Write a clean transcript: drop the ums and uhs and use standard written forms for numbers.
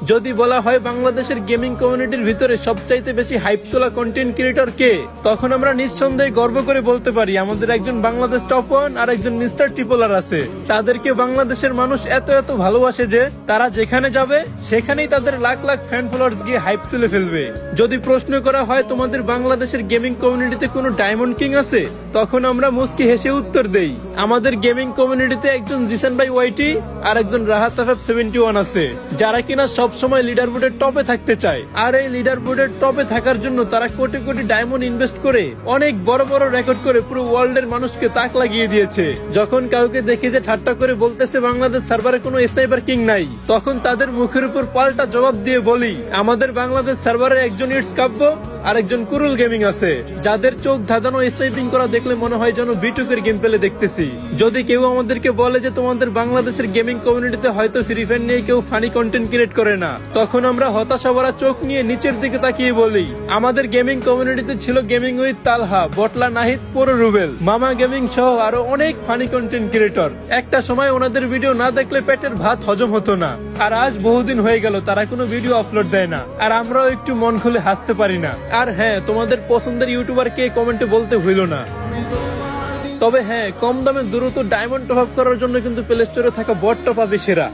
যদি বলা হয় বাংলাদেশের গেমিং কমিউনিটির ভিতরে সবচাইতে বেশি হাইপ তোলা কন্টেন্ট ক্রিয়েটর কে, তখন আমরা নিঃসন্দেহে গর্ব করে বলতে পারি আমাদের একজন বাংলাদেশ টপ 1 আর একজন মিস্টার ট্রিপলার আছে। তাদেরকে বাংলাদেশের মানুষ এত এত ভালোবাসে যে তারা যেখানে যাবে সেখানেই তাদের লাখ লাখ ফ্যান ফলোয়ার্স গিয়ে হাইপ তুলে ফেলবে। যদি প্রশ্ন করা হয় তোমাদের বাংলাদেশের গেমিং কমিউনিটিতে কোনো ডায়মন্ড কিং আছে, তখন আমরা মুস্কি হেসে উত্তর দেই আমাদের গেমিং কমিউনিটিতে একজন জিসান ভাই ওয়াইটি আর একজন রাহাত এফএফ 71 আছে, যারা কিনা সব সময় লিডার বোর্ডের টপে থাকতে চায়। আর এই লিডার বোর্ডের টপে থাকার জন্য তারা কোটি কোটি ডায়মন্ড ইনভেস্ট করে অনেক বড় বড় রেকর্ড করে পুরো ওয়ার্ল্ডের মানুষকে তাক লাগিয়ে দিয়েছে। যখন কাউকে দেখে যে ঠাট্টা করে বলতেছে বাংলাদেশ সার্ভারে কোনো স্নাইপার কিং নাই, তখন তাদের মুখের উপর পাল্টা জবাব দিয়ে বলি আমাদের বাংলাদেশ সার্ভারে একজন ইটস কাব্য আর একজন কুরুল গেমিং আছে, যাদের চোখ ধাঁধানো স্নাইপিং করা দেখলে মনে হয় যেন বিটুকের গেম প্লে দেখতেছি। যদি কেউ আমাদেরকে বলে যে তোমাদের বাংলাদেশের গেমিং কমিউনিটিতে হয়তো ফ্রি ফায়ার নিয়ে কেউ ফানি কন্টেন্ট ক্রিয়েট করে না, তখন আমরা হতাশা ভরা চোখ নিয়ে নিচের দিকে তাকিয়ে বলি আমাদের গেমিং কমিউনিটিতে ছিল গেমিং উইথ তালহা, বটলা নাহিদ, পুরো রুবেল, মামা গেমিং সহ আরো অনেক ফানি কন্টেন্ট ক্রিয়েটর। একটা সময় ওনাদের ভিডিও না দেখলে পেটের ভাত হজম হতো না, আর আজ বহুদিন হয়ে গেল তারা কোনো ভিডিও আপলোড দেয় না, আর আমরাও একটু মন খুলে হাসতে পারি না। আর হ্যাঁ, তোমাদের পছন্দের ইউটিউবার কে কমেন্টে বলতে ভুলো না। তবে হ্যাঁ, কম দামে দ্রুত ডায়মন্ড টপ আপ করার জন্য কিন্তু প্লে স্টোরে থাকা বট টপ আপই সেরা।